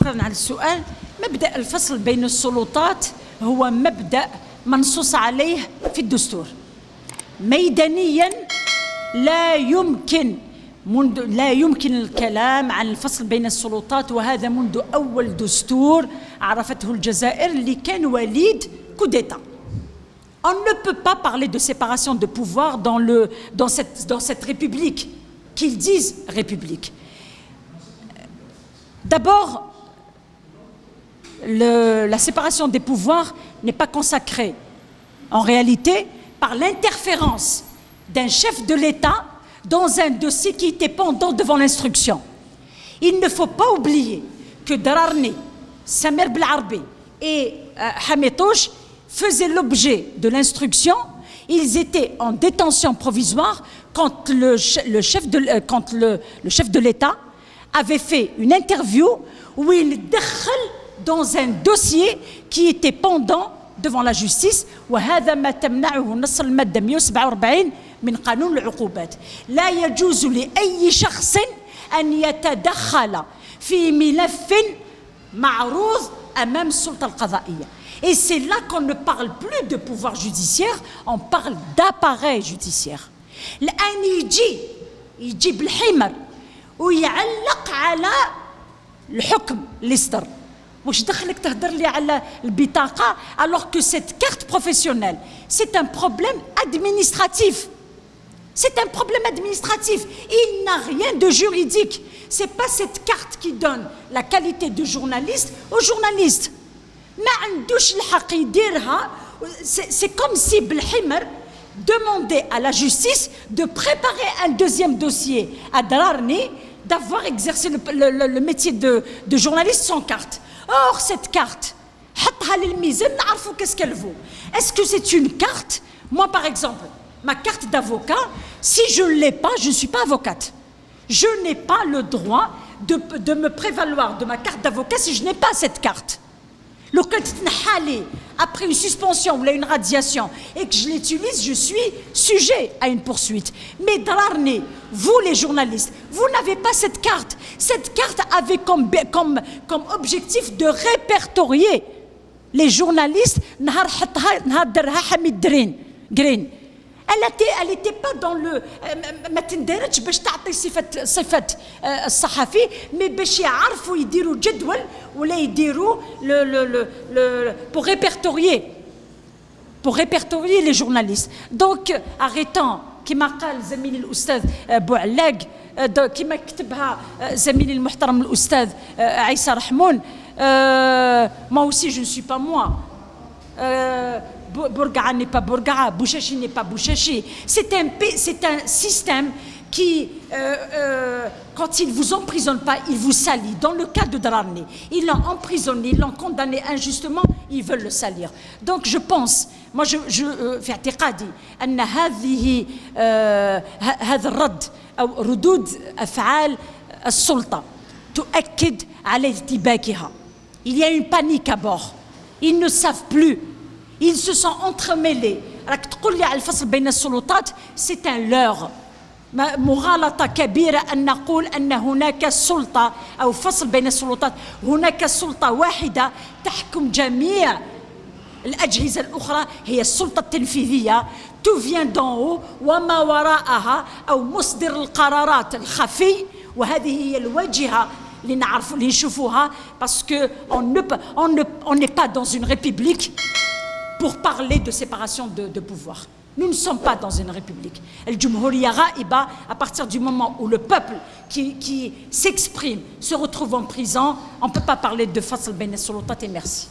شكرا على السؤال. مبدأ الفصل بين السلطات هو مبدأ منصوص عليه في الدستور ميدانيا. لا يمكن الكلام عن الفصل بين السلطات، وهذا منذ أول دستور عرفته الجزائر اللي كان وليد كوديتا. On ne peut pas parler de séparation de pouvoir dans cette république qu'ils disent république. D'abord, la séparation des pouvoirs n'est pas consacrée en réalité par l'interférence d'un chef de l'État dans un dossier qui était pendant devant l'instruction. Il ne faut pas oublier que Dararni, Samer Belarbi et Hametouche faisaient l'objet de l'instruction. Ils étaient en détention provisoire quand le chef de l'État avait fait une interview où il dékhal dans un dossier qui était pendant devant la justice. وهذا ما تمنعه نص المادة 147 من قانون العقوبات. لا يجوز لأي شخص أن يتدخل في ملف معروض أمام السلطة القضائية. Et c'est là qu'on ne parle plus de pouvoir judiciaire, on parle d'appareil judiciaire. الآن يجي بالحمر ويعلق على الحكم اللي صدر. واش دخلك تهدر لي على البطاقة alors que cette carte professionnelle c'est un problème administratif. C'est un problème administratif. Il n'a rien de juridique. C'est pas cette carte qui donne la qualité de journaliste aux journalistes. ما عندوش الحق يديرها. C'est comme si بالحمر demander à la justice de préparer un deuxième dossier à Dararni, d'avoir exercé le métier de journaliste sans carte. Or, cette carte, qu'est-ce qu'elle vaut? Est-ce que c'est une carte? Moi, par exemple, ma carte d'avocat, si je ne l'ai pas, je ne suis pas avocate. Je n'ai pas le droit de me prévaloir de ma carte d'avocat si je n'ai pas cette carte. Le après une suspension ou une radiation et que je l'utilise, je suis sujet à une poursuite. Mais Dararni, vous les journalistes, vous n'avez pas cette carte. Cette carte avait comme objectif de répertorier les journalistes. Elle n'était pas dans le ما تندرجش باش تعطي صفة الصحفي mais باش يعرفوا يديروا جدول ولا يديروا pour répertorier les journalistes. Donc arrêtons كما قال زميلي الأستاذ بوعلاق كما كتبها زميلي المحترم الأستاذ عيسى رحمون. Moi aussi je ne suis pas moi. Bourga'a n'est pas Bourga'a, Bouchachi n'est pas Bouchachi. C'est un système qui, quand il ne vous emprisonne pas, il vous salit. Dans le cas de Dararni, ils l'ont emprisonné, ils l'ont condamné injustement, ils veulent le salir. Donc je pense, moi في اعتقادي أن هذا الرد أو ردود أفعال السلطة تؤكد على ارتباكها. Il y a une panique à bord. Ils ne savent plus. Ils se sont entremêlés. راك تقول لي على الفصل بين السلطات c'est un leurre. مغالطة كبيرة أن نقول أن هناك سلطة أو فصل بين السلطات. هناك سلطة واحدة تحكم جميع الأجهزة الأخرى هي السلطة التنفيذية. tout vient d'en haut وما وراءها أو مصدر القرارات الخفي. وهذه هي الواجهة اللي نعرفوا اللي نشوفوها parce que on n'est pas dans une république pour parler de séparation de pouvoir. Nous ne sommes pas dans une république. El Jumhuriya Ghaiba, à partir du moment où le peuple qui s'exprime se retrouve en prison, on ne peut pas parler de Fasl Bain as-Sulutat. Et merci.